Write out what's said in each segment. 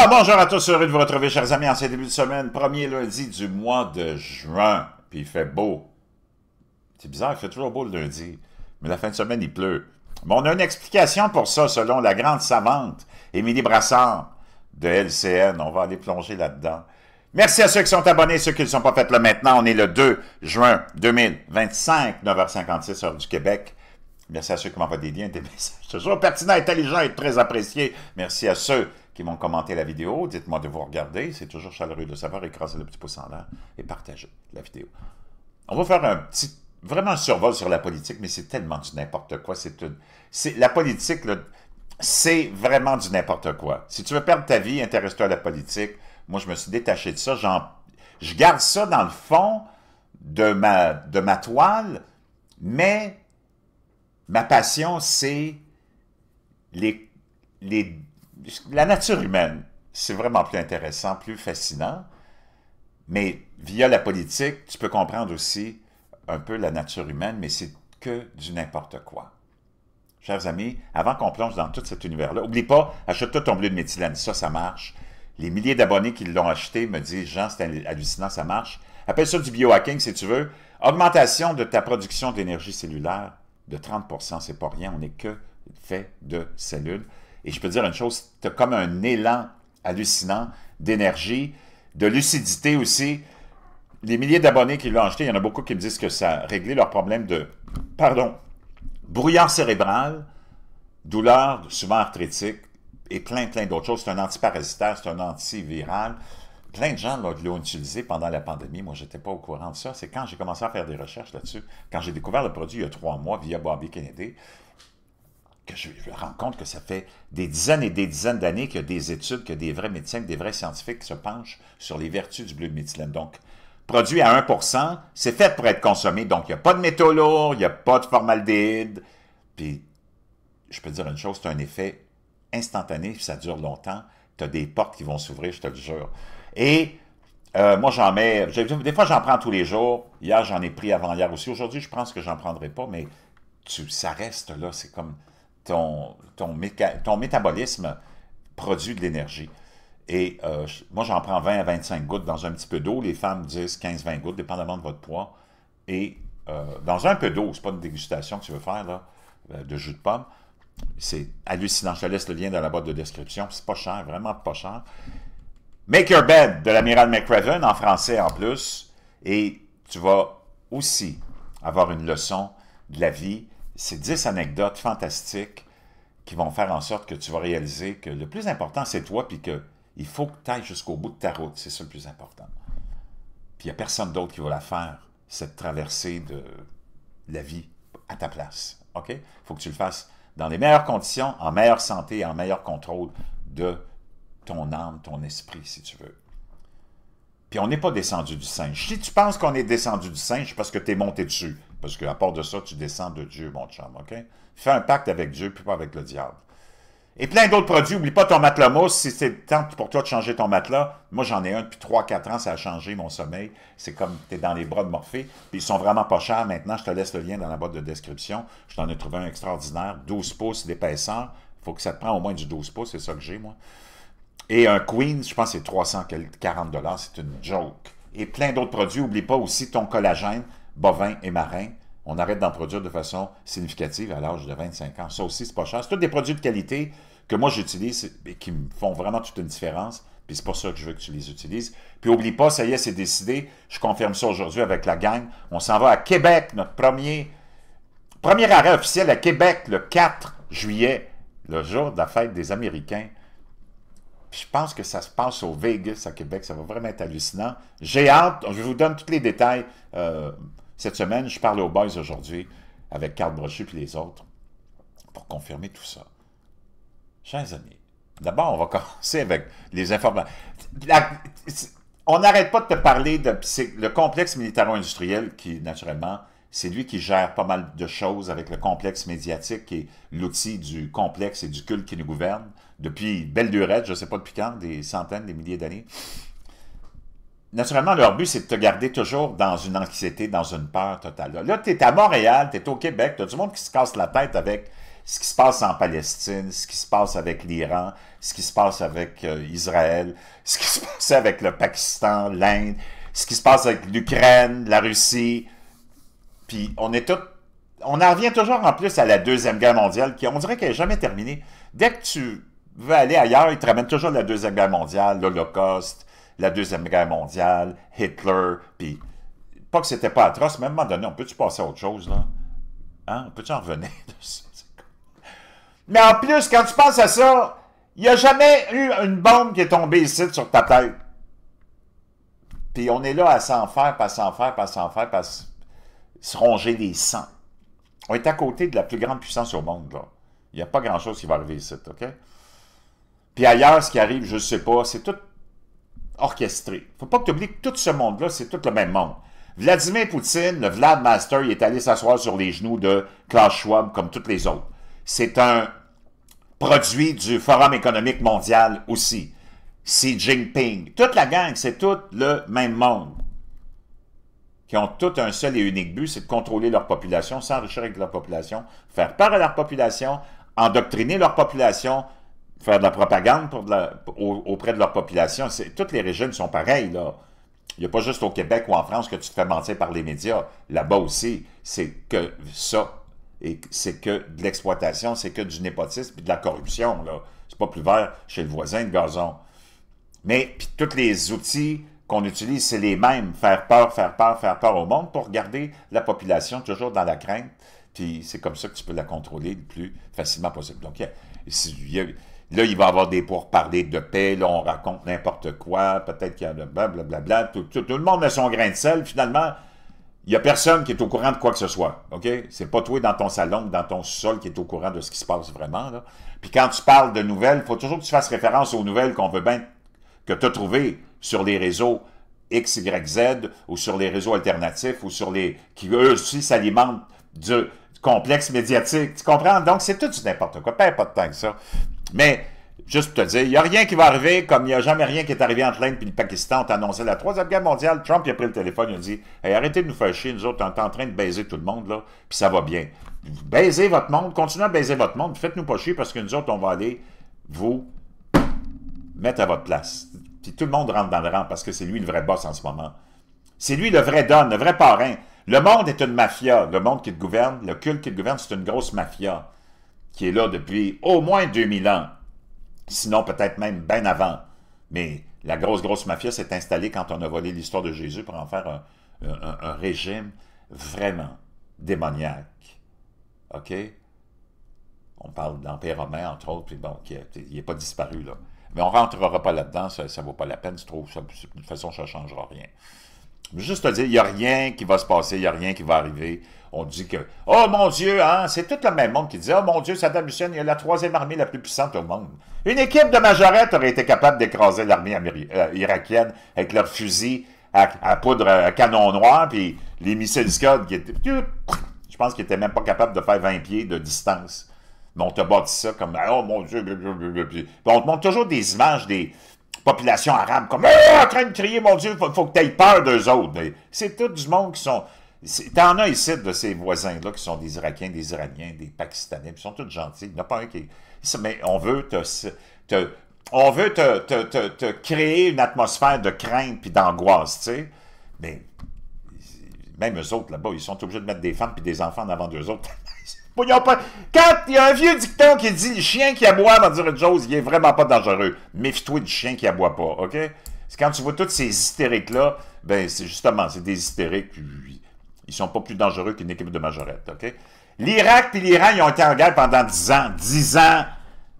Alors, bonjour à tous, heureux de vous retrouver, chers amis, en ce début de semaine, premier lundi du mois de juin, puis il fait beau. C'est bizarre, il fait toujours beau le lundi, mais la fin de semaine, il pleut. Bon, on a une explication pour ça, selon la grande savante Émilie Brassard de LCN. On va aller plonger là-dedans. Merci à ceux qui sont abonnés, ceux qui ne le sont pas fait là maintenant. On est le 2 juin 2025, 9h56, heure du Québec. Merci à ceux qui m'envoient des liens, des messages toujours pertinents, intelligents et très appréciés. Merci à ceux qui m'ont commenté la vidéo. Dites-moi de vous regarder. C'est toujours chaleureux de savoir. Écraser le petit pouce en l'air et partager la vidéo. On va faire un petit, vraiment un survol sur la politique, mais c'est tellement du n'importe quoi. La politique, c'est vraiment du n'importe quoi. Si tu veux perdre ta vie, intéresse-toi à la politique. Moi, je me suis détaché de ça. Je garde ça dans le fond de ma toile, mais ma passion, c'est la nature humaine. C'est vraiment plus intéressant, plus fascinant. Mais via la politique, tu peux comprendre aussi un peu la nature humaine, mais c'est que du n'importe quoi. Chers amis, avant qu'on plonge dans tout cet univers-là, n'oublie pas, achète-toi ton bleu de méthylène, ça marche. Les milliers d'abonnés qui l'ont acheté me disent, Jean, c'est hallucinant, ça marche. Appelle ça du biohacking si tu veux. Augmentation de ta production d'énergie cellulaire de 30%, c'est pas rien, on n'est que fait de cellules. Et je peux te dire une chose, tu as comme un élan hallucinant d'énergie, de lucidité aussi. Les milliers d'abonnés qui l'ont acheté, il y en a beaucoup qui me disent que ça a réglé leur problème de, brouillard cérébral, douleur souvent arthritique et plein d'autres choses. C'est un antiparasitaire, c'est un antiviral. Plein de gens l'ont utilisé pendant la pandémie. Moi, je n'étais pas au courant de ça. C'est quand j'ai commencé à faire des recherches là-dessus, quand j'ai découvert le produit il y a 3 mois via Bobby Kennedy, que je me rends compte que ça fait des dizaines et des dizaines d'années qu'il y a des études, que des vrais médecins, des vrais scientifiques qui se penchent sur les vertus du bleu de méthylène. Donc, produit à 1%, c'est fait pour être consommé. Donc, il n'y a pas de métaux lourds, il n'y a pas de formaldéhyde. Puis, je peux te dire une chose, c'est un effet instantané, puis ça dure longtemps. Tu as des portes qui vont s'ouvrir, je te le jure. Et moi, j'en mets, des fois, j'en prends tous les jours. Hier, j'en ai pris avant-hier aussi. Aujourd'hui, je pense que j'en prendrai pas, mais ça reste là. C'est comme ton métabolisme produit de l'énergie. Et moi, j'en prends 20 à 25 gouttes dans un petit peu d'eau. Les femmes disent 15-20 gouttes, dépendamment de votre poids. Et dans un peu d'eau, c'est pas une dégustation que tu veux faire, là, de jus de pomme. C'est hallucinant. Je te laisse le lien dans la boîte de description. C'est pas cher, vraiment pas cher. Make Your Bed de l'amiral McRaven, en français en plus. Et tu vas aussi avoir une leçon de la vie. C'est 10 anecdotes fantastiques qui vont faire en sorte que tu vas réaliser que le plus important, c'est toi, puis qu'il faut que tu ailles jusqu'au bout de ta route. C'est ça le plus important. Puis il n'y a personne d'autre qui va la faire, cette traversée de la vie à ta place. OK? Il faut que tu le fasses dans les meilleures conditions, en meilleure santé, en meilleur contrôle de ton âme, ton esprit, si tu veux. Puis on n'est pas descendu du singe. Si tu penses qu'on est descendu du singe, c'est parce que tu es monté dessus. Parce qu'à part de ça, tu descends de Dieu, mon chum, OK? Fais un pacte avec Dieu, puis pas avec le diable. Et plein d'autres produits. N'oublie pas ton matelas mousse. Si c'est le temps pour toi de changer ton matelas, moi j'en ai un depuis 3-4 ans, ça a changé mon sommeil. C'est comme tu es dans les bras de Morphée. Puis ils sont vraiment pas chers. Maintenant, je te laisse le lien dans la boîte de description. Je t'en ai trouvé un extraordinaire, 12 pouces d'épaisseur. Il faut que ça te prenne au moins du 12 pouces, c'est ça que j'ai, moi. Et un Queen, je pense que c'est 340 $, c'est une joke. Et plein d'autres produits. N'oublie pas aussi ton collagène, bovin et marin. On arrête d'en produire de façon significative à l'âge de 25 ans. Ça aussi, c'est pas cher. C'est tous des produits de qualité que moi j'utilise et qui me font vraiment toute une différence. Puis c'est pour ça que je veux que tu les utilises. Puis oublie pas, ça y est, c'est décidé. Je confirme ça aujourd'hui avec la gang. On s'en va à Québec, notre premier arrêt officiel à Québec, le 4 juillet, le jour de la fête des Américains. Puis je pense que ça se passe au Vegas, à Québec. Ça va vraiment être hallucinant. J'ai hâte. Je vous donne tous les détails cette semaine. Je parle aux boys aujourd'hui avec Carl Brochu et les autres pour confirmer tout ça. Chers amis, d'abord, on va commencer avec les informations. On n'arrête pas de te parler de le complexe militaro-industriel qui, naturellement, c'est lui qui gère pas mal de choses avec le complexe médiatique qui est l'outil du complexe et du culte qui nous gouverne depuis belle lurette, je ne sais pas depuis quand, des centaines, des milliers d'années. Naturellement, leur but, c'est de te garder toujours dans une anxiété, dans une peur totale. Là, tu es à Montréal, tu es au Québec, tu as du monde qui se casse la tête avec ce qui se passe en Palestine, ce qui se passe avec l'Iran, ce qui se passe avec Israël, ce qui se passe avec le Pakistan, l'Inde, ce qui se passe avec l'Ukraine, la Russie. Puis on est tous... On en revient toujours en plus à la Deuxième Guerre mondiale, qui on dirait qu'elle n'est jamais terminée. Dès que tu veux aller ailleurs, ils te ramènent toujours la Deuxième Guerre mondiale, l'Holocauste, la Deuxième Guerre mondiale, Hitler, puis... Pas que c'était pas atroce, mais à un moment donné, on peut-tu passer à autre chose, là? Hein? On peut-tu en revenir de ça? Mais en plus, quand tu penses à ça, il n'y a jamais eu une bombe qui est tombée ici sur ta tête. Puis on est là à s'en faire, pas s'en faire, pas s'en faire, pas se ronger les sangs. On est à côté de la plus grande puissance au monde, là. Il n'y a pas grand-chose qui va arriver ici, OK? Puis ailleurs, ce qui arrive, je ne sais pas, c'est tout orchestré. Il ne faut pas que tu oublies que tout ce monde-là, c'est tout le même monde. Vladimir Poutine, le Vlad Master, il est allé s'asseoir sur les genoux de Klaus Schwab comme tous les autres. C'est un produit du Forum économique mondial aussi. Xi Jinping. Toute la gang, c'est tout le même monde. Qui ont tout un seul et unique but, c'est de contrôler leur population, s'enrichir avec leur population, faire peur à leur population, endoctriner leur population, faire de la propagande auprès de leur population. Tous les régimes sont pareils, là. Il n'y a pas juste au Québec ou en France que tu te fais mentir par les médias. Là-bas aussi, c'est que ça. Et c'est que de l'exploitation, c'est que du népotisme et de la corruption, là. C'est pas plus vert chez le voisin de gazon. Mais, puis tous les outils qu'on utilise, c'est les mêmes. Faire peur, faire peur, faire peur au monde pour garder la population toujours dans la crainte. Puis c'est comme ça que tu peux la contrôler le plus facilement possible. Donc, là, il va y avoir des pourparlers de paix, là, on raconte n'importe quoi, peut-être qu'il y a de blablabla, tout le monde met son grain de sel, finalement, il n'y a personne qui est au courant de quoi que ce soit, OK? C'est pas toi dans ton salon, dans ton sol qui est au courant de ce qui se passe vraiment, là. Puis quand tu parles de nouvelles, il faut toujours que tu fasses référence aux nouvelles qu'on veut bien, que tu as trouvées sur les réseaux X, Y, Z, ou sur les réseaux alternatifs, ou sur les... qui eux aussi s'alimentent du complexe médiatique, tu comprends? Donc c'est tout du n'importe quoi, pas de temps que ça. Mais, juste pour te dire, il n'y a rien qui va arriver, comme il n'y a jamais rien qui est arrivé entre l'Inde et le Pakistan. On t'a annoncé la Troisième Guerre mondiale. Trump, il a pris le téléphone, il a dit hey, arrêtez de nous faire chier, nous autres, on est en train de baiser tout le monde, là, puis ça va bien. Baisez votre monde, continuez à baiser votre monde, faites-nous pas chier parce que nous autres, on va aller vous mettre à votre place. Puis tout le monde rentre dans le rang parce que c'est lui le vrai boss en ce moment. C'est lui le vrai don, le vrai parrain. Le monde est une mafia. Le monde qui te gouverne, le culte qui te gouverne, c'est une grosse mafia qui est là depuis au moins 2000 ans. Sinon, peut-être même bien avant. Mais la grosse mafia s'est installée quand on a volé l'histoire de Jésus pour en faire un régime vraiment démoniaque. OK? On parle de l'Empire romain, entre autres, puis bon, il n'est pas disparu, là. Mais on ne rentrera pas là-dedans, ça ne vaut pas la peine, je trouve. De toute façon, ça ne changera rien. Juste te dire, il n'y a rien qui va se passer, il n'y a rien qui va arriver. On dit que, oh mon Dieu, hein, c'est tout le même monde qui dit, oh mon Dieu, Saddam Hussein, il a la troisième armée la plus puissante au monde. Une équipe de majorettes aurait été capable d'écraser l'armée irakienne avec leurs fusils à poudre à canon noir, puis les missiles Scud qui étaient, je pense qu'ils n'étaient même pas capables de faire 20 pieds de distance. Mais on te bâtit ça comme, oh mon Dieu, puis on te montre toujours des images des populations arabes comme, en train de crier, mon Dieu, faut que tu aies peur d'eux autres. C'est tout du monde qui sont... T'en as ici de ces voisins-là qui sont des Irakiens, des Iraniens, des Pakistanais, ils sont tous gentils. Il n'y en a pas un qui... Mais on veut te créer une atmosphère de crainte puis d'angoisse, tu sais. Mais même eux autres, là-bas, ils sont obligés de mettre des femmes puis des enfants en avant d'eux autres. Quand il y a un vieux dicton qui dit « Le chien qui aboie va dire une chose, il est vraiment pas dangereux. Méfie-toi du chien qui aboie pas, OK? » C'est quand tu vois tous ces hystériques-là, ben c'est justement, c'est des hystériques, puis ils sont pas plus dangereux qu'une équipe de majorettes, OK? L'Irak puis l'Iran, ils ont été en guerre pendant 10 ans. 10 ans!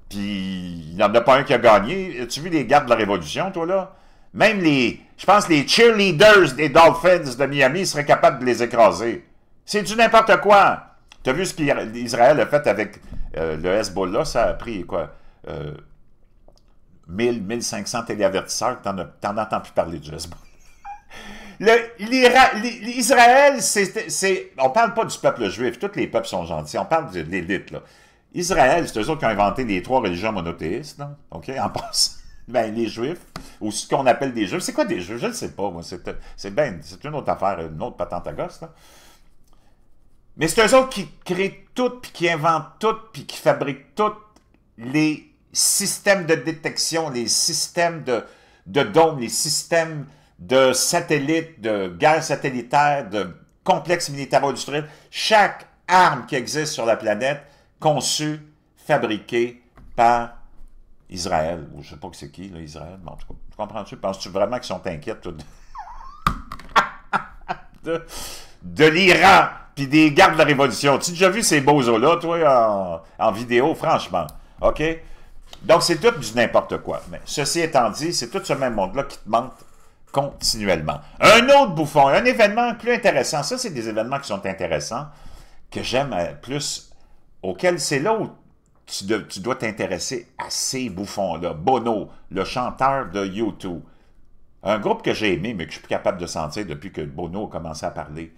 Puis il n'y en a pas un qui a gagné. As-tu vu les gardes de la Révolution, toi, là? Même je pense les cheerleaders des Dolphins de Miami seraient capables de les écraser. C'est du n'importe quoi! Tu as vu ce qu'Israël a fait avec le Hezbollah? Ça a pris, quoi, 1500 téléavertisseurs, t'en entends plus parler du Hezbollah. Israël, on parle pas du peuple juif, tous les peuples sont gentils, on parle de l'élite, là. Israël, c'est eux autres qui ont inventé les 3 religions monothéistes, là, OK, en passant. Ben, les Juifs, ou ce qu'on appelle des Juifs. C'est quoi des Juifs? Je ne sais pas, moi. C'est une autre affaire, une autre patente à gosse, là. Mais c'est eux autres qui créent tout, puis qui inventent tout, puis qui fabriquent tous les systèmes de détection, les systèmes de dômes, les systèmes de satellites, de guerre satellitaire, de complexes militaro-industriels. Chaque arme qui existe sur la planète, conçue, fabriquée par Israël. Ou je ne sais pas que c'est qui, là, Israël. Bon, en tout cas, tu comprends-tu? Penses-tu vraiment qu'ils sont inquiets de l'Iran, puis des gardes de la Révolution? Tu as déjà vu ces beaux-os-là, toi, en vidéo, franchement? OK? Donc, c'est tout du n'importe quoi. Mais ceci étant dit, c'est tout ce même monde-là qui te mente continuellement. Un autre bouffon, un événement plus intéressant. Ça, c'est des événements qui sont intéressants, que j'aime plus, auxquels c'est là où tu dois t'intéresser à ces bouffons-là. Bono, le chanteur de U2. Un groupe que j'ai aimé, mais que je suis plus capable de sentir depuis que Bono a commencé à parler.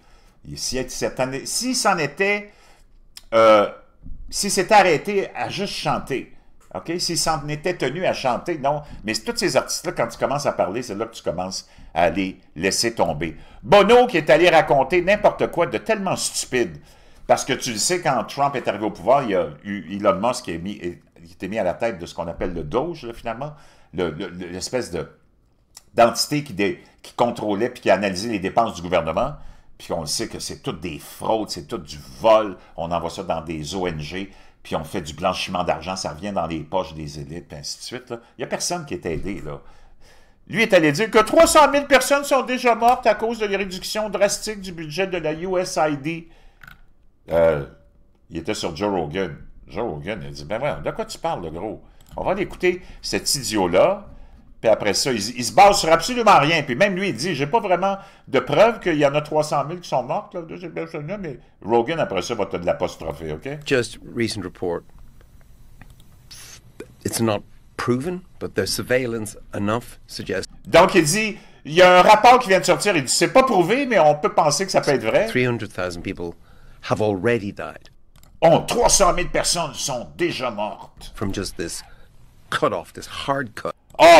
S'il s'était arrêté à juste chanter, OK? S'il s'en était tenu à chanter, non. Mais tous ces artistes-là, quand tu commences à parler, c'est là que tu commences à les laisser tomber. Bono qui est allé raconter n'importe quoi de tellement stupide. Parce que tu le sais, quand Trump est arrivé au pouvoir, il y a eu Elon Musk qui était mis à la tête de ce qu'on appelle le Doge, là, finalement. L'espèce d'entité qui contrôlait puis qui analysait les dépenses du gouvernement. Puis on le sait que c'est toutes des fraudes, c'est tout du vol. On envoie ça dans des ONG, puis on fait du blanchiment d'argent, ça revient dans les poches des élites, puis ainsi de suite. Là. Il n'y a personne qui est aidé, là. Lui est allé dire que 300 000 personnes sont déjà mortes à cause de la réduction drastique du budget de la USAID. Il était sur Joe Rogan. Joe Rogan, il a dit, ben ouais, de quoi tu parles, le gros? On va l'écouter, cet idiot-là, puis après ça, il se base sur absolument rien. Puis même lui, il dit, j'ai pas vraiment de preuves qu'il y en a 300 000 qui sont mortes, là, mais Rogan, après ça, va te de l'apostropher, OK? Just recent report. It's not proven, but the surveillance enough suggests. Donc, il dit, il y a un rapport qui vient de sortir, il dit, c'est pas prouvé, mais on peut penser que ça peut être vrai. 300,000 people have already died. 300 000 personnes sont déjà mortes. From just this cut-off, this hard cut.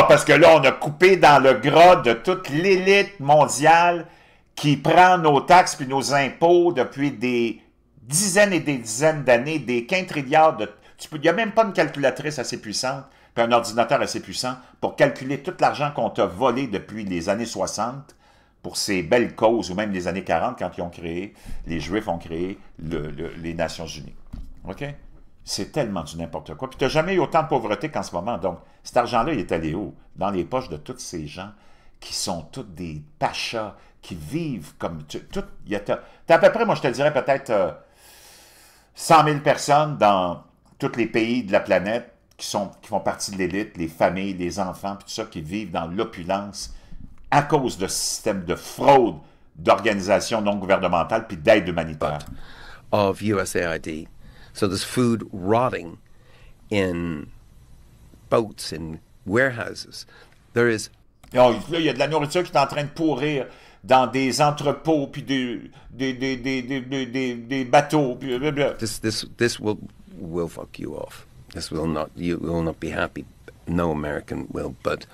Parce que là, on a coupé dans le gras de toute l'élite mondiale qui prend nos taxes puis nos impôts depuis des dizaines et des dizaines d'années, des quintilliards de... Il n'y a même pas une calculatrice assez puissante, puis un ordinateur assez puissant pour calculer tout l'argent qu'on t'a volé depuis les années 60 pour ces belles causes, ou même les années 40, quand les Juifs ont créé les Nations Unies. OK? C'est tellement du n'importe quoi. Puis tu n'as jamais eu autant de pauvreté qu'en ce moment. Donc, cet argent-là, il est allé où? Dans les poches de tous ces gens qui sont tous des pachas, qui vivent comme... T'as à peu près, moi je te dirais peut-être 100 000 personnes dans tous les pays de la planète qui font partie de l'élite, les familles, les enfants, puis tout ça, qui vivent dans l'opulence à cause de ce système de fraude, d'organisations non gouvernementales puis d'aide humanitaire. Of USAID. So there's food rotting in boats, in warehouses. There is... Là, il y a de la nourriture qui est en train de pourrir dans des entrepôts, puis des bateaux. Puis... This will fuck you off. You will not be happy. No American will. But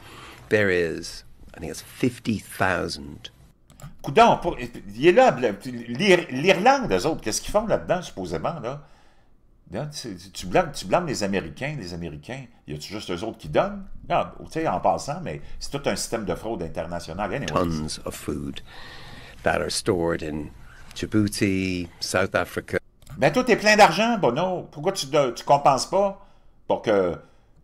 there is, I think it's 50,000. Coudon, il est là, l'Irlande, eux autres, qu'est-ce qu'ils font là-dedans, supposément, là? Tu blâmes les Américains, y a-tu juste eux autres qui donnent? Non, tu sais, en passant, mais c'est tout un système de fraude internationale. Anyway. Tons of food that are stored in Djibouti, South Africa. Ben toi, t'es plein d'argent, Bono. Pourquoi tu compenses pas pour que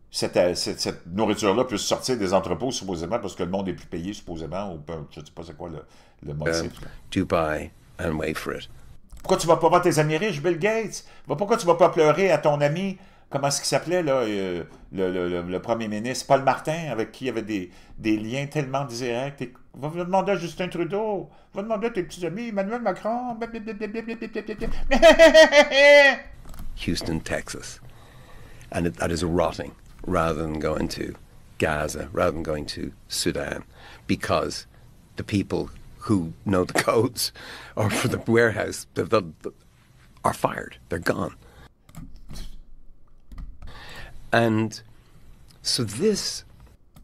cette nourriture-là puisse sortir des entrepôts, supposément, parce que le monde est plus payé, supposément, ou je sais pas c'est quoi le motif. Dubai and wait for it. Pourquoi tu vas pas voir tes amis riches, Bill Gates? Pourquoi tu vas pas pleurer à ton ami, comment est-ce qu'il s'appelait, là, le premier ministre, Paul Martin, avec qui il y avait des liens tellement directs? Va demander à Justin Trudeau, va demander à tes petits amis, Emmanuel Macron. Houston, Texas. And that is rotting rather than going to Gaza, rather than going to Sudan, because the people who know the codes or for the warehouse are fired. They're gone. And so this...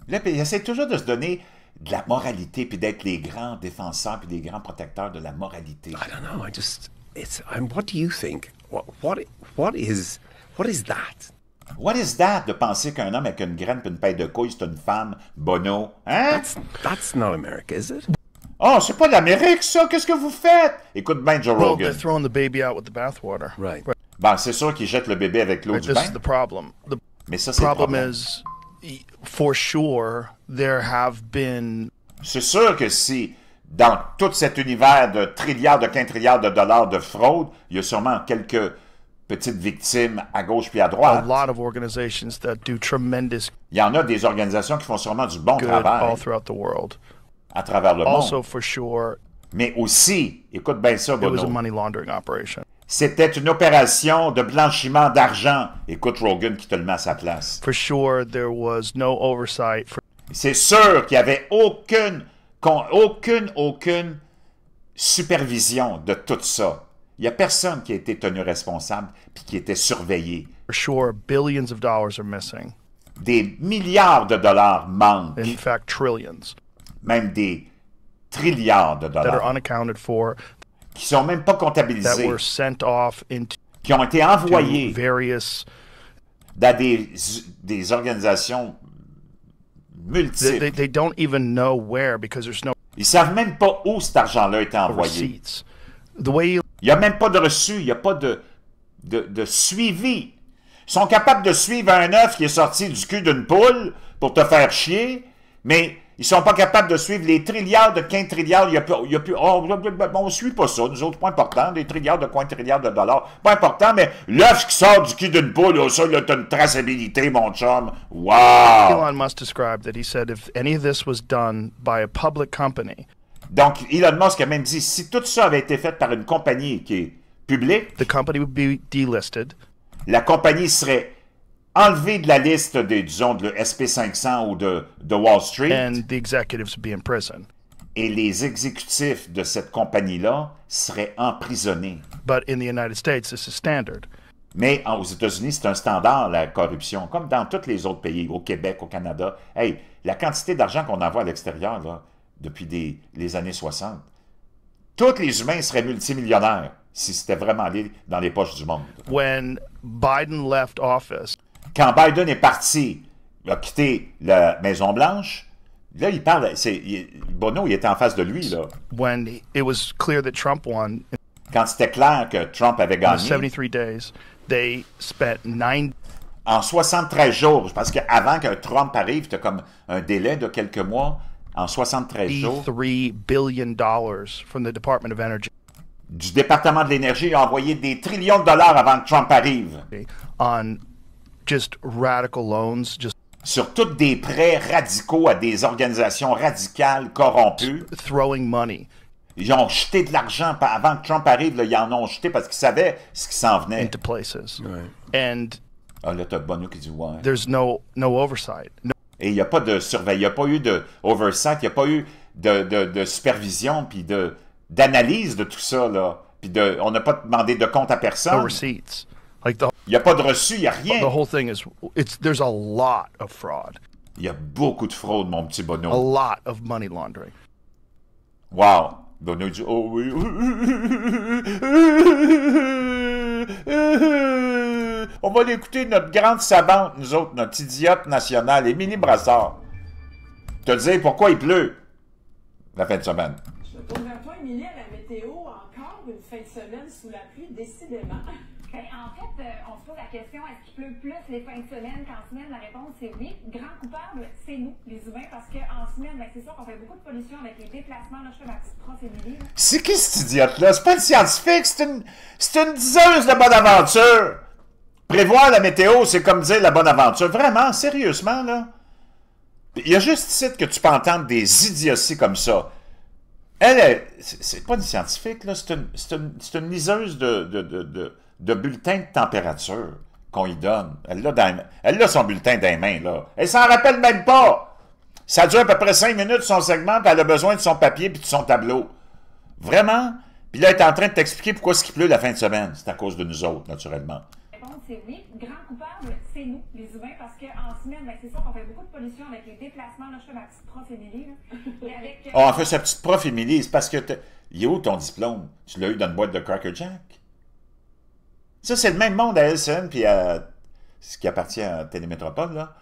Là, il essaie toujours de se donner de la moralité, puis d'être les grands défenseurs, puis les grands protecteurs de la moralité. I don't know, what do you think? What is that? What is that de penser qu'un homme avec une graine et une paille de couilles, c'est une femme, Bono? Hein? That's not America, is it? Oh, c'est pas l'Amérique, ça! Qu'est-ce que vous faites? Écoute bien, Joe Well, Rogan. they're throwing the baby out with the bathwater. Right. Ben, c'est sûr qu'ils jettent le bébé avec l'eau Right, du this bain. is the problem. The Mais ça, c'est le problem problème. is, for sure, there have been C'est sûr que si, dans tout cet univers de trilliards, de quintilliards de dollars de fraude, il y a sûrement quelques petites victimes à gauche puis à a droite. lot of organizations that do tremendous Il y en a des organisations qui font sûrement du bon good all travail throughout the world. à travers le Also, monde. for sure, Mais aussi, écoute bien ça, it was a Bono, money laundering operation. c'était une opération de blanchiment d'argent. Écoute Rogan qui te le met à sa place. For sure, there was no oversight. C'est sûr qu'il n'y avait aucune supervision de tout ça. Il n'y a personne qui a été tenu responsable puis qui était surveillé. For sure, billions of dollars are missing. Des milliards de dollars manquent, In fact, trillions même des trilliards de that are dollars, unaccounted for, qui sont même pas that comptabilisés, were sent off into qui ont été envoyés various. dans des organisations multiples. They don't even know where because there's no Ils savent même pas où cet argent-là a été envoyé. receipts. The way Il n'y a même pas de reçu, il n'y a pas de suivi. Ils sont capables de suivre un œuf qui est sorti du cul d'une poule pour te faire chier, mais ils sont pas capables de suivre les trilliards de quintilliards. Il y a plus on ne suit pas ça, nous autres, pas important, des trilliards de quintilliards de dollars, pas important, mais l'œuf qui sort du cul d'une poule, oh, ça, là, t'as une traçabilité, mon chum. Wow! Elon Musk described that, he said if any of this was done by a public company, Donc, Elon Musk a même dit, si tout ça avait été fait par une compagnie qui est publique, the company would be delisted, la compagnie serait enlevée de la liste disons, de SP500 ou de Wall Street, and the executives would be in prison. et les exécutifs de cette compagnie-là seraient emprisonnés. But in the United States, this is standard. Mais aux États-Unis, c'est un standard, la corruption, comme dans tous les autres pays, au Québec, au Canada. Hey, la quantité d'argent qu'on envoie à l'extérieur, là, depuis les années 60, tous les humains seraient multimillionnaires si c'était vraiment allé dans les poches du monde. When Biden left office, Quand Biden est parti, il a quitté la Maison-Blanche, là, il parle, Bono, il était en face de lui, là. when it was clear that Trump won Quand c'était clair que Trump avait in gagné, 73 days, they spent en 73 jours, parce qu'avant que Trump arrive, tu as comme un délai de quelques mois, en 73 jours, $93 billion from the Department of Energy du département de l'énergie, il a envoyé des trillions de dollars avant que Trump arrive, on just radical loans, just sur tous des prêts radicaux à des organisations radicales corrompues. throwing money Ils ont jeté de l'argent avant que Trump arrive, là, ils en ont jeté parce qu'ils savaient ce qui s'en venait. into places. Right. And Ah, là, t'as Bono qui dit ouais. there's no oversight. No, Et il n'y a pas de surveillance, il n'y a pas eu de oversight, il n'y a pas eu de supervision, puis d'analyse de tout ça, là. Puis on n'a pas demandé de compte à no personne. receipts. Like Il n'y a pas de reçu, il n'y a the rien. whole thing is there's a lot of fraud, Il y a beaucoup de fraude, mon petit a Bono. lot of money laundering. Wow. Bono dit, oh oui. On va l'écouter, notre grande savante, nous autres, notre idiote nationale, Émilie Brassard. Te dire pourquoi il pleut la fin de semaine. Je me tourne vers toi, Émilie, à la météo. Encore une fin de semaine sous la pluie, décidément. Ben, en fait, on se pose la question, est-ce qu'il pleut plus les fins de semaine qu'en semaine? La réponse est oui. Grand coupable, c'est nous, les humains, parce qu'en semaine, ben, c'est sûr qu'on fait beaucoup de pollution avec les déplacements. Là, je fais ma petite prof Émilie. là. C'est qui cet idiote-là? C'est pas une scientifique, c'est une diseuse de bonne aventure. Prévoir la météo, c'est comme dire la bonne aventure. Vraiment, sérieusement, là. Il y a juste ici que tu peux entendre des idioties comme ça. C'est pas une scientifique, là. C'est une liseuse de bulletin de température qu'on y donne. Elle a son bulletin dans les mains, là. Elle s'en rappelle même pas. Ça dure à peu près 5 minutes, son segment, puis elle a besoin de son papier puis de son tableau. Vraiment? Puis là, elle est en train de t'expliquer pourquoi ce qui pleut la fin de semaine. C'est à cause de nous autres, naturellement. La réponse est oui. Grand coupable, c'est nous, les humains, parce qu'en semaine, ben, c'est sûr qu'on fait beaucoup de pollution avec les déplacements. Là, je fais ma petite prof Émilie. là. Et avec, Oh, en fait, sa petite prof, Émilie, c'est parce que Il est où ton diplôme? Tu l'as eu dans une boîte de Cracker Jack? Ça, c'est le même monde à LCN, puis à ce qui appartient à Télémétropole, là,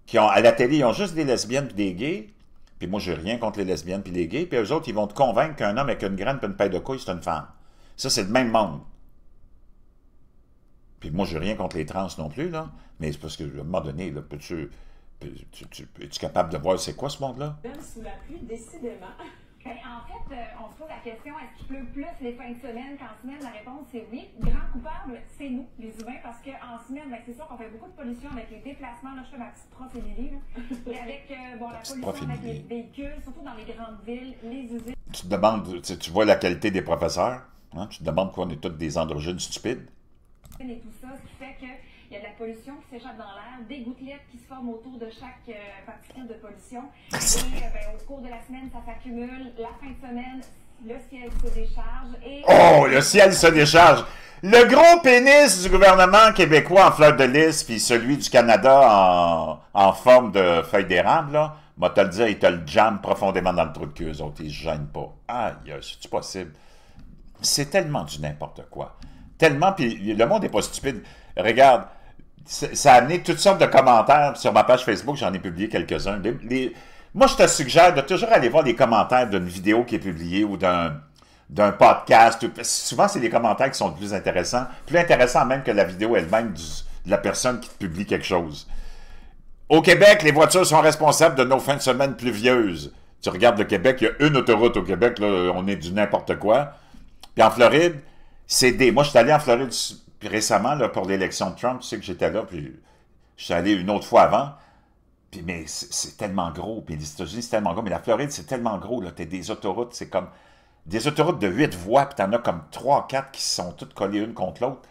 qui ont, à la télé, ils ont juste des lesbiennes puis des gays, puis moi, j'ai rien contre les lesbiennes puis les gays, puis eux autres, ils vont te convaincre qu'un homme avec une graine puis une paille de couilles, c'est une femme. Ça, c'est le même monde. Puis moi, j'ai rien contre les trans non plus, là, mais c'est parce qu'à un moment donné, là, es-tu capable de voir c'est quoi ce monde-là? Sous la pluie, décidément. Ben, en fait, on se pose la question, est-ce qu'il pleut plus les fins de semaine qu'en semaine? La réponse c'est oui. Grand coupable, c'est nous, les humains, parce qu'en semaine, ben, c'est sûr qu'on fait beaucoup de pollution avec les déplacements. Là, je fais ma petite prof Émilie, là. Et avec bon, la pollution avec les véhicules, surtout dans les grandes villes, les usines. Tu te demandes, tu vois la qualité des professeurs, hein? Tu te demandes quoi, on est tous des androgynes stupides. Et tout ça, ce qui fait qu'il y a de la pollution qui s'échappe dans l'air, des gouttelettes qui se forment autour de chaque particule de pollution. Et ben, au cours de la semaine, ça s'accumule. La fin de semaine, le ciel se décharge. Et... Oh, le ciel se décharge! Le gros pénis du gouvernement québécois en fleur de lys, puis celui du Canada en forme de feuille d'érable, là, moi te le dire, ils te le jamment profondément dans le trou de cul, eux autres, ils se gênent pas. Aïe, c'est-tu possible? C'est tellement du n'importe quoi. Tellement, puis le monde n'est pas stupide. Regarde, ça a amené toutes sortes de commentaires. Sur ma page Facebook, j'en ai publié quelques-uns. Moi, je te suggère de toujours aller voir les commentaires d'une vidéo qui est publiée ou d'un podcast. Souvent, c'est les commentaires qui sont le plus intéressants même que la vidéo elle-même de la personne qui te publie quelque chose. Au Québec, les voitures sont responsables de nos fins de semaine pluvieuses. Tu regardes le Québec, il y a une autoroute au Québec, là, on est du n'importe quoi. Puis en Floride, moi, je suis allé en Floride récemment là, pour l'élection de Trump. Tu sais que j'étais là, puis je suis allé une autre fois avant. Puis, mais c'est tellement gros. Puis les États-Unis, c'est tellement gros. Mais la Floride, c'est tellement gros. Tu as des autoroutes, c'est comme des autoroutes de 8 voies, puis tu en as comme 3 4 qui sont toutes collées une contre l'autre.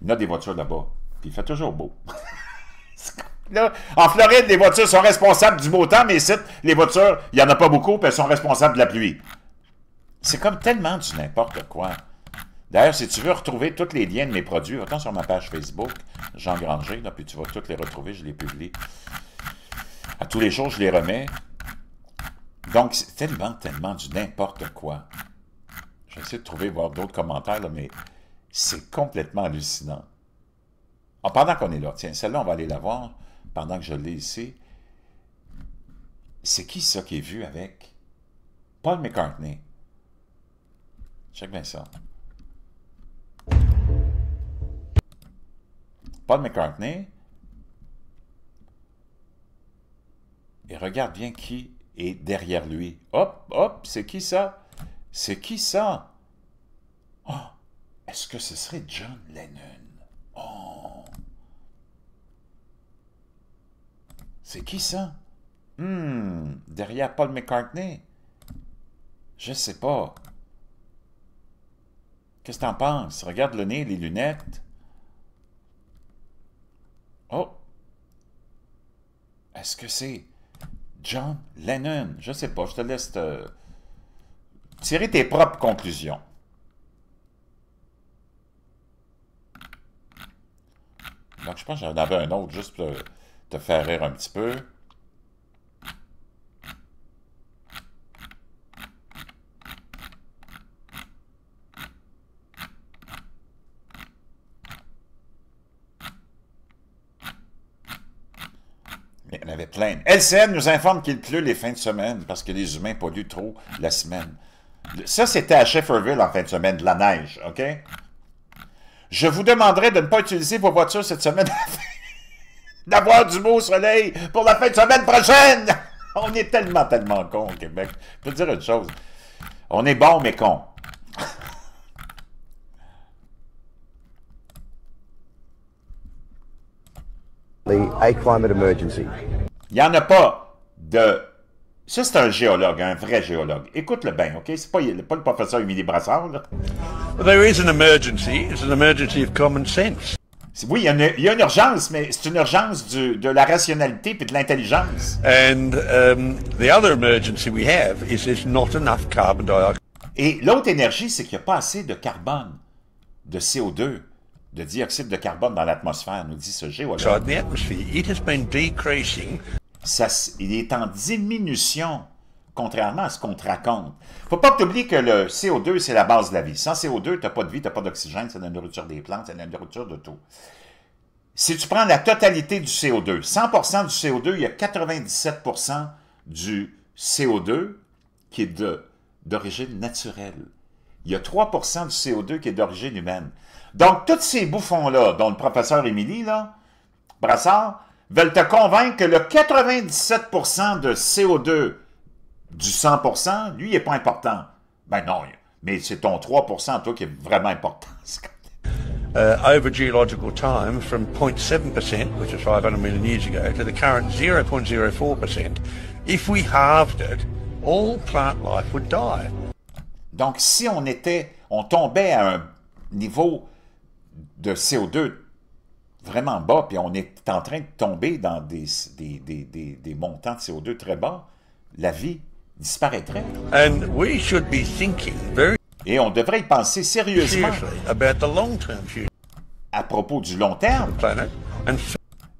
Il y en a des voitures là-bas. Puis il fait toujours beau. Là, en Floride, les voitures sont responsables du beau temps, mais ici, les voitures, il n'y en a pas beaucoup, puis elles sont responsables de la pluie. C'est comme tellement du n'importe quoi. D'ailleurs, si tu veux retrouver tous les liens de mes produits, va-t'en sur ma page Facebook, Jean Granger, là, puis tu vas tous les retrouver, je les publie. À tous les jours, je les remets. Donc, c'est tellement, tellement du n'importe quoi. Je vais essayer de trouver, voir d'autres commentaires, là, mais c'est complètement hallucinant. Alors, pendant qu'on est là, tiens, celle-là, on va aller la voir, pendant que je l'ai ici. C'est qui ça qui est vu avec Paul McCartney? Check bien ça. Paul McCartney, et regarde bien qui est derrière lui. Hop, hop, c'est qui ça? C'est qui ça? Oh, est-ce que ce serait John Lennon? Oh! C'est qui ça? Derrière Paul McCartney? Je sais pas. Qu'est-ce que t'en penses? Regarde le nez, les lunettes. Oh! Est-ce que c'est John Lennon? Je sais pas, je te laisse tirer tes propres conclusions. Donc, je pense que j'en avais un autre juste pour te faire rire un petit peu. Il y en avait plein. LCN nous informe qu'il pleut les fins de semaine parce que les humains polluent trop la semaine. Ça, c'était à Shefferville en fin de semaine, de la neige, OK? Je vous demanderai de ne pas utiliser vos voitures cette semaine d'avoir du beau soleil pour la fin de semaine prochaine! On est tellement, tellement cons au Québec. Je peux te dire une chose. On est bon, mais cons. A climate emergency. Il n'y en a pas de... Ça, c'est un géologue, un vrai géologue. Écoute-le bien, OK? C'est pas le professeur Émilie Brassard, là. Well, there is an emergency. It's an emergency of common sense. Oui, il y a une urgence, mais c'est une urgence de la rationalité et de l'intelligence. And the other emergency we have is there's not enough carbon dioxide. Et l'autre énergie, c'est qu'il n'y a pas assez de carbone, de CO2, de dioxyde de carbone dans l'atmosphère, nous dit ce géologue. Inside the atmosphere, it has been decreasing. Il est en diminution contrairement à ce qu'on te raconte. Faut pas que tu oublies que le CO2, c'est la base de la vie. Sans CO2, tu n'as pas de vie, tu n'as pas d'oxygène, c'est la nourriture des plantes, c'est la nourriture de tout. Si tu prends la totalité du CO2, 100% du CO2, il y a 97% du CO2 qui est d'origine naturelle. Il y a 3% du CO2 qui est d'origine humaine. Donc, tous ces bouffons-là, dont le professeur Émilie, là, Brassard, veulent te convaincre que le 97% de CO2 du 100%, lui, il n'est pas important. Ben non, mais c'est ton 3%, toi, qui est vraiment important. Over geological time from 0.7%, which is 500 million years ago, to the current 0.04%. If we halved it, all plant life would die. Donc, si on tombait à un niveau de CO2 vraiment bas, puis on est en train de tomber dans des montants de CO2 très bas, la vie disparaîtrait. And we should be thinking very Et on devrait y penser sérieusement seriously about the long-term future à propos du long terme, of the planet and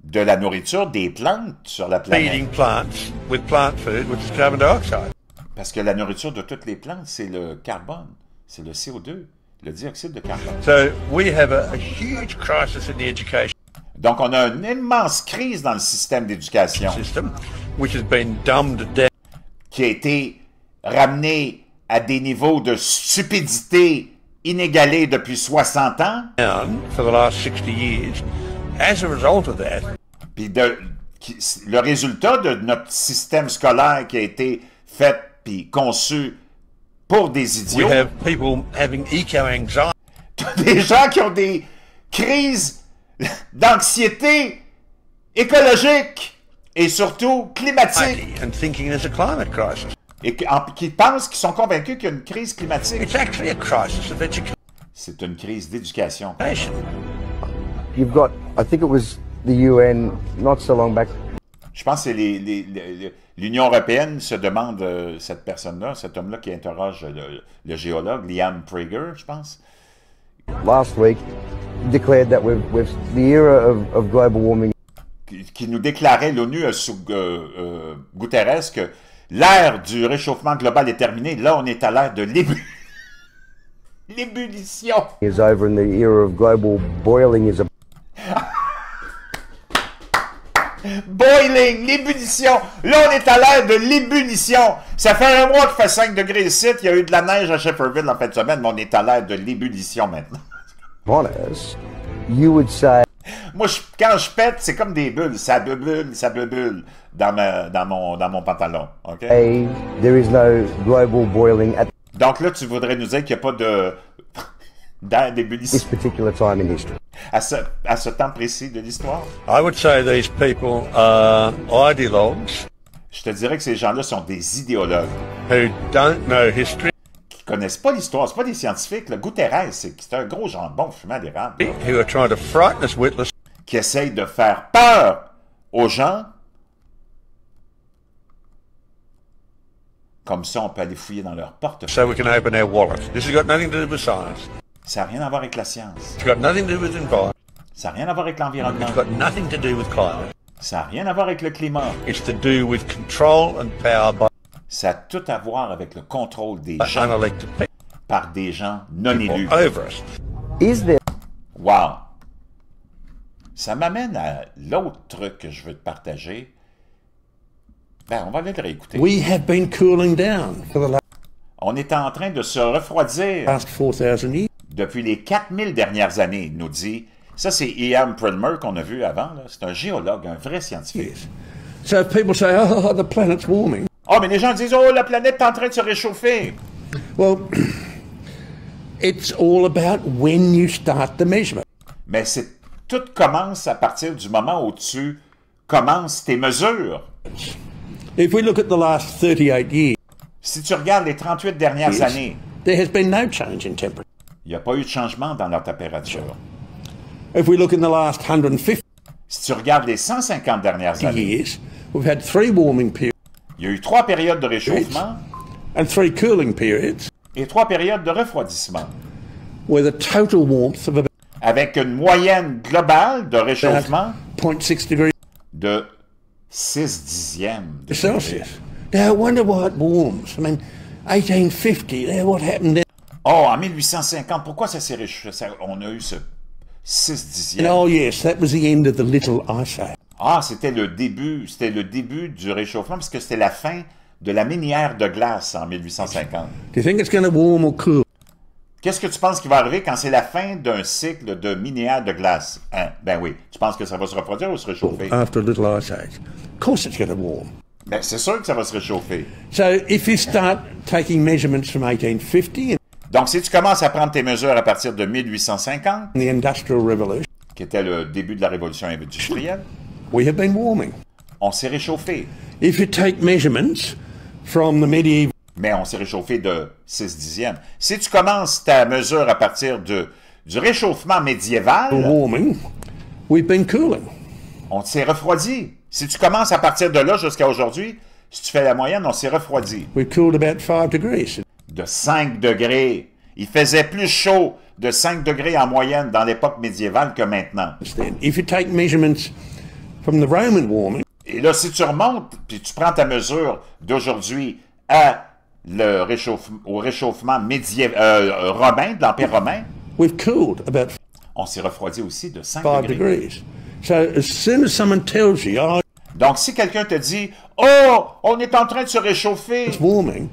de la nourriture des plantes sur la feeding planète. plants with plant food, which is carbon dioxide. Parce que la nourriture de toutes les plantes, c'est le carbone, c'est le CO2, le dioxyde de carbone. So we have a huge crisis in the education Donc, on a une immense crise dans le système d'éducation system, which has been dumbed down qui a été ramené à des niveaux de stupidité inégalés depuis 60 ans. for the last 60 years. As a result of that, Puis le résultat de notre système scolaire qui a été fait puis conçu pour des we idiots, have people having eco-anxiety des gens qui ont des crises d'anxiété écologique et surtout climatique, and thinking there's a climate crisis. et qui pensent, qui sont convaincus qu'il y a une crise climatique. It's actually a crisis of education. C'est une crise d'éducation. You've got, I think it was the UN not so long back. Je pense que c'est l'Union européenne se demande, cette personne-là, cet homme-là qui interroge le géologue, Liam Prager, je pense. Last week declared that the era of global warming Qui nous déclarait, l'ONU sous Guterres, que l'ère du réchauffement global est terminée. Là, on est à l'ère de l'ébullition. is over and the era of global boiling is Boiling, l'ébullition. Là, on est à l'ère de l'ébullition. Ça fait un mois qu'il fait 5 degrés ici. Il y a eu de la neige à Shefferville en fin de semaine, mais on est à l'ère de l'ébullition maintenant. upon us. You would say Moi, quand je pète, c'est comme des bulles. Ça bulle dans mon pantalon. OK? there is no global boiling at Donc là, tu voudrais nous dire qu'il n'y a pas d'air this d'ébullition particular time in history. à ce temps précis de l'histoire? I would say these people are ideologues Je te dirais que ces gens-là sont des idéologues who don't know history, qui connaissent pas l'histoire. C'est pas des scientifiques. Le Guterres, c'est un gros jambon fumant d'érable who are trying to frighten us witless qui essaye de faire peur aux gens. Comme ça, on peut aller fouiller dans leur portefeuille. so we can open our wallet. This has got nothing to do with science. Ça n'a rien à voir avec la science. It's got nothing to do with environment. Ça n'a rien à voir avec l'environnement. It's got nothing to do with climate. Ça n'a rien à voir avec le climat. It's to do with control and power by Ça a tout à voir avec le contrôle des gens unelected people par des gens non élus. over us. Is there Wow! Ça m'amène à l'autre truc que je veux te partager. Ben, on va aller le réécouter. We have been cooling down for the On est en train de se refroidir last 4,000 years. depuis les 4000 dernières années, il nous dit. Ça, c'est Ian Primer qu'on a vu avant. C'est un géologue, un vrai scientifique. So if people say, oh, the planet's warming. Oh, mais les gens disent, oh, la planète est en train de se réchauffer. Well, it's all about when you start the measurement. Mais tout commence à partir du moment où tu commences tes mesures. If we look at the last 38 years, Si tu regardes les 38 dernières années, there has been no change in temperature. il n'y a pas eu de changement dans la température. If we look in the last 150 Si tu regardes les 150 dernières années, years, we've had 3 warming periods il y a eu 3 périodes de réchauffement and 3 cooling periods, et 3 périodes de refroidissement, with a total warmth of about avec une moyenne globale de réchauffement 0.6 degrees de 6 dixièmes de Celsius. Now, I wonder why it warms. I mean, 1850, there, what happened then? Oh, en 1850, pourquoi ça s'est réchauffé? On a eu ce 6 dixièmes. And oh yes, that was the end of the Little Ice Age. Ah, c'était le début du réchauffement, parce que c'était la fin de la mini-ère de glace en 1850. Do you think it's going to warm or cool? Qu'est-ce que tu penses qui va arriver quand c'est la fin d'un cycle de mini-ère de glace? Hein? Ben oui. Tu penses que ça va se refroidir ou se réchauffer? After a Little Ice Age. Of course it's going to warm. Ben, c'est sûr que ça va se réchauffer. So if you start taking measurements from 1850 Donc, si tu commences à prendre tes mesures à partir de 1850, and the Industrial Revolution, qui était le début de la révolution industrielle, we have been warming. on s'est réchauffé. If you take measurements from the medieval, Mais on s'est réchauffé de 6 dixièmes. Si tu commences ta mesure à partir du réchauffement médiéval, warming, we've been cooling. on s'est refroidi. Si tu commences à partir de là jusqu'à aujourd'hui, si tu fais la moyenne, on s'est refroidi. We've cooled about 5 degrees. De 5 degrés. Il faisait plus chaud de 5 degrés en moyenne dans l'époque médiévale que maintenant. Then, if you take measurements from the Roman warming, Et là, si tu remontes, puis tu prends ta mesure d'aujourd'hui au réchauffement romain, de l'Empire romain, we've cooled about on s'est refroidi aussi de 5 5 degrés. degrees. So as soon as someone tells you, oh, Donc, si quelqu'un te dit « Oh, on est en train de se réchauffer it's warming,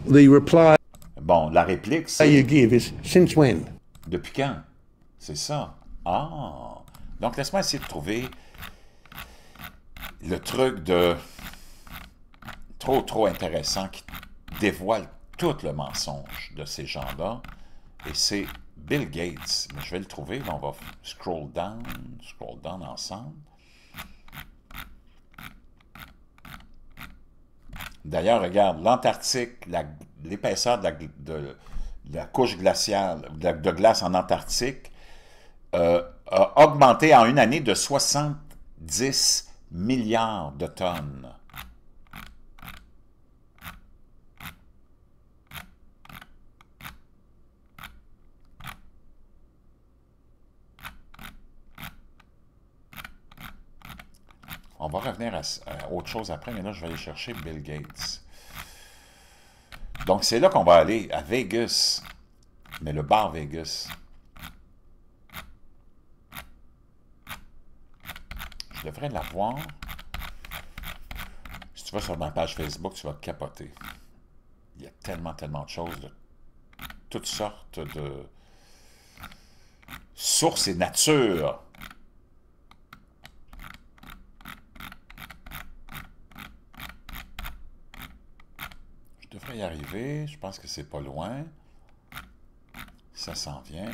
the reply », bon, la réplique, c'est you give is, since when? « Depuis quand? » C'est ça. Ah! Donc, laisse-moi essayer de trouver le truc de trop intéressant qui dévoile tout le mensonge de ces gens-là. Et c'est Bill Gates. Mais je vais le trouver. On va scroll down ensemble. D'ailleurs, regarde, l'Antarctique, l'épaisseur de la couche glaciale, de glace en Antarctique, a augmenté en une année de 70 milliards de tonnes. On va revenir à autre chose après, mais là, je vais aller chercher Bill Gates. Donc, c'est là qu'on va aller, à Vegas, mais le bar Vegas. Je devrais l'avoir. Si tu vas sur ma page Facebook, tu vas te capoter. Il y a tellement de choses, de toutes sortes de sources et natures. Je devrais y arriver. Je pense que c'est pas loin. Ça s'en vient.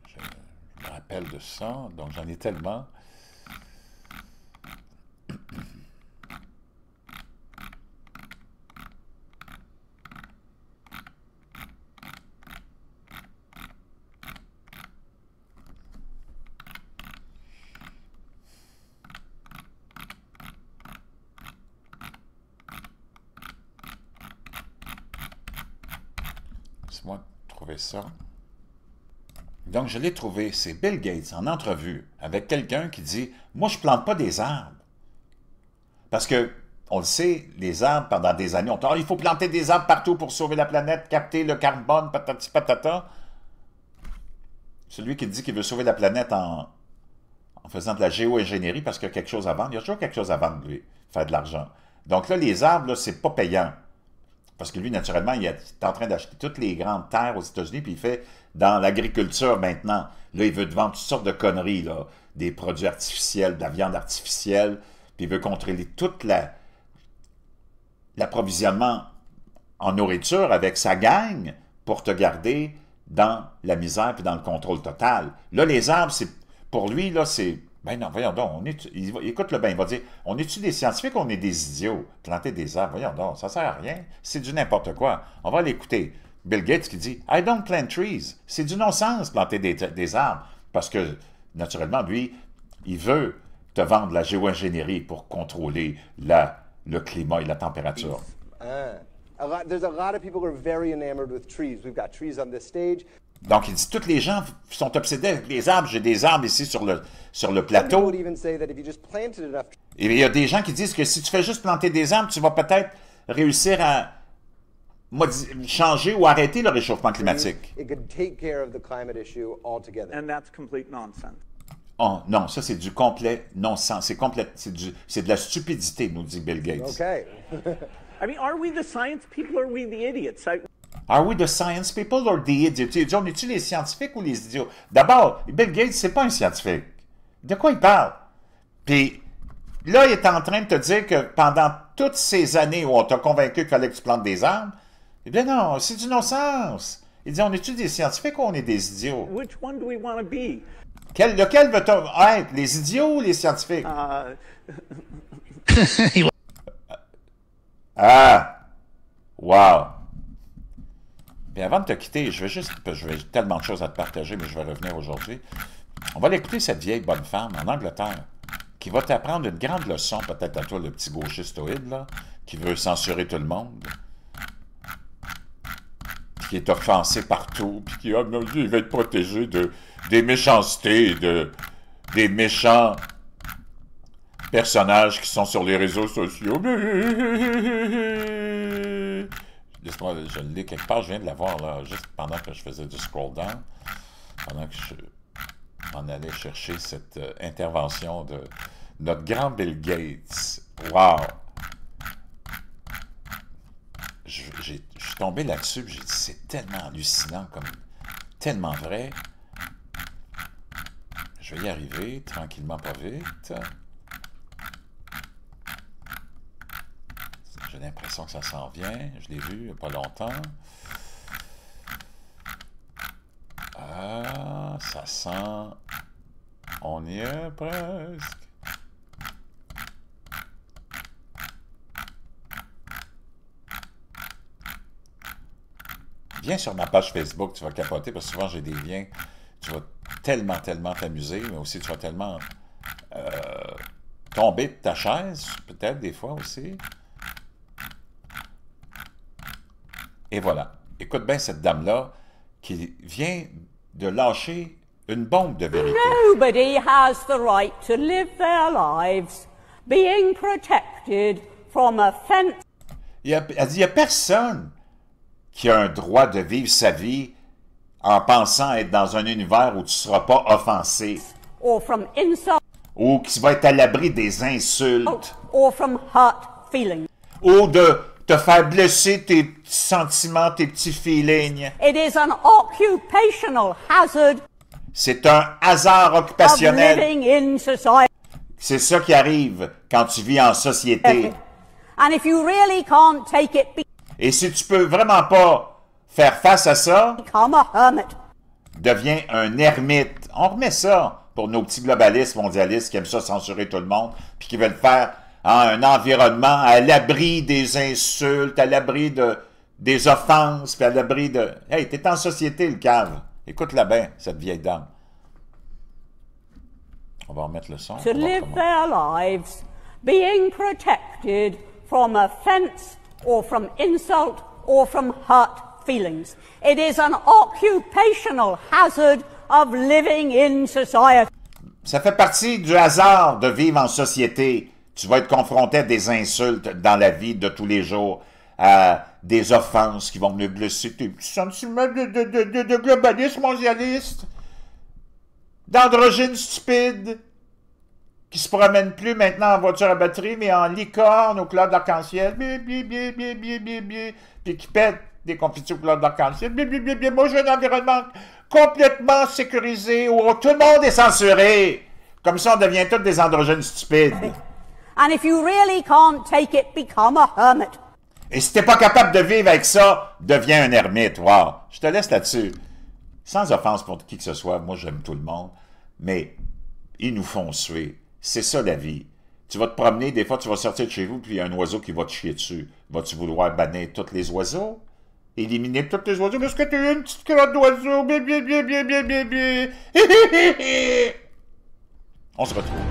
Je me rappelle de ça. Donc, j'en ai tellement. Laisse-moi trouver ça. Donc, je l'ai trouvé, c'est Bill Gates en entrevue avec quelqu'un qui dit « Moi, je ne plante pas des arbres. » Parce que, on le sait, les arbres, pendant des années, on dit « Il faut planter des arbres partout pour sauver la planète, capter le carbone, patati patata. » Celui qui dit qu'il veut sauver la planète en faisant de la géo-ingénierie parce qu'il y a quelque chose à vendre, il y a toujours quelque chose à vendre, lui, faire de l'argent. Donc là, les arbres, c'est pas payant. Parce que lui, naturellement, il est en train d'acheter toutes les grandes terres aux États-Unis, puis il fait dans l'agriculture maintenant. Là, il veut vendre toutes sortes de conneries, là, des produits artificiels, de la viande artificielle, puis il veut contrôler tout l'approvisionnement en nourriture avec sa gang pour te garder dans la misère puis dans le contrôle total. Là, les arbres, c'est pour lui, là, c'est... Ben non, voyons donc, écoute-le bien, il va dire, on est-tu des scientifiques ou on est des idiots? Planter des arbres, voyons donc, ça sert à rien, c'est du n'importe quoi. On va l'écouter. Bill Gates qui dit, I don't plant trees. C'est du non-sens, planter des arbres. Parce que, naturellement, lui, il veut te vendre la géo-ingénierie pour contrôler le climat et la température. There's a lot of people who are very enamored with trees. We've got trees on this stage. Donc, il dit, tous les gens sont obsédés avec les arbres. J'ai des arbres ici sur le plateau. Et il y a des gens qui disent que si tu fais juste planter des arbres, tu vas peut-être réussir à changer ou arrêter le réchauffement climatique. Oh, non, ça c'est du complet non-sens. C'est de la stupidité, nous dit Bill Gates. Okay. I mean, are we the science people or are we the idiots? Are we the science people or the idiots? On est-tu les scientifiques ou les idiots? D'abord, Bill Gates, c'est pas un scientifique. De quoi il parle? Puis là, il est en train de te dire que pendant toutes ces années où on t'a convaincu qu'il fallait que tu plantes des arbres, eh bien non, c'est du non-sens. Il dit, on est-tu des scientifiques ou on est des idiots? Which one do we want to be? Lequel veut-on être? Les idiots ou les scientifiques? Ah! Wow! Puis avant de te quitter, j'ai tellement de choses à te partager, mais je vais revenir aujourd'hui. On va aller écouter cette vieille bonne femme en Angleterre qui va t'apprendre une grande leçon, peut-être à toi, le petit gauchistoïde, là, qui veut censurer tout le monde, puis qui est offensé partout, puis qui, oh mon Dieu, il va être protégé des méchancetés, des méchants personnages qui sont sur les réseaux sociaux. Laisse-moi, je le lis quelque part, je viens de la voir là, juste pendant que je faisais du scroll down, pendant que je m'en allais chercher cette intervention de notre grand Bill Gates. Wow! Je suis tombé là-dessus, j'ai dit, c'est tellement hallucinant, comme tellement vrai. Je vais y arriver, tranquillement, pas vite. J'ai l'impression que ça s'en vient. Je l'ai vu il n'y a pas longtemps. Ah, ça sent... On y est presque. Viens sur ma page Facebook, tu vas capoter, parce que souvent j'ai des liens. Tu vas tellement t'amuser, mais aussi tu vas tellement tomber de ta chaise, peut-être des fois aussi. Et voilà. Écoute bien cette dame-là qui vient de lâcher une bombe de vérité. Nobody has the right to live their lives being protected from offense. Elle dit, il n'y a personne qui a un droit de vivre sa vie en pensant être dans un univers où tu ne seras pas offensé. Or from insult. Ou qui va être à l'abri des insultes. Or from hurt feelings. Ou de te faire blesser tes petits sentiments, tes petits feelings. It is an occupational hazard. C'est un hasard occupationnel. Of living in society. C'est ça qui arrive quand tu vis en société. And if you really can't take it, et si tu peux vraiment pas faire face à ça, become a hermit. Deviens un ermite. On remet ça pour nos petits globalistes mondialistes qui aiment ça censurer tout le monde, puis qui veulent faire un environnement à l'abri des insultes, à l'abri des offenses, puis à l'abri de... Hey, t'es en société, le cave. Écoute-la bien, cette vieille dame. On va remettre le son. To live their lives being protected from offense or from insult or from hurt feelings. It is an occupational hazard of living in society. Ça fait partie du hasard de vivre en société. Tu vas être confronté à des insultes dans la vie de tous les jours, à des offenses qui vont venir blesser tes petits sentiments de globaliste mondialiste, d'androgyne stupide, qui se promène plus maintenant en voiture à batterie, mais en licorne aux couleurs d'arc-en-ciel, puis qui pète des confettis aux couleurs d'arc-en-ciel. Moi, j'ai un environnement complètement sécurisé où tout le monde est censuré. Comme ça, on devient tous des androgynes stupides. And if you really can't take it, become a hermit. Et si t'es pas capable de vivre avec ça, deviens un ermite. Wow. Je te laisse là-dessus. Sans offense pour qui que ce soit, moi j'aime tout le monde, mais ils nous font suer. C'est ça la vie. Tu vas te promener, des fois tu vas sortir de chez vous, puis il y a un oiseau qui va te chier dessus. Vas-tu vouloir bannir tous les oiseaux? Éliminer tous les oiseaux? Est-ce que tu as une petite crotte d'oiseau? On se retrouve.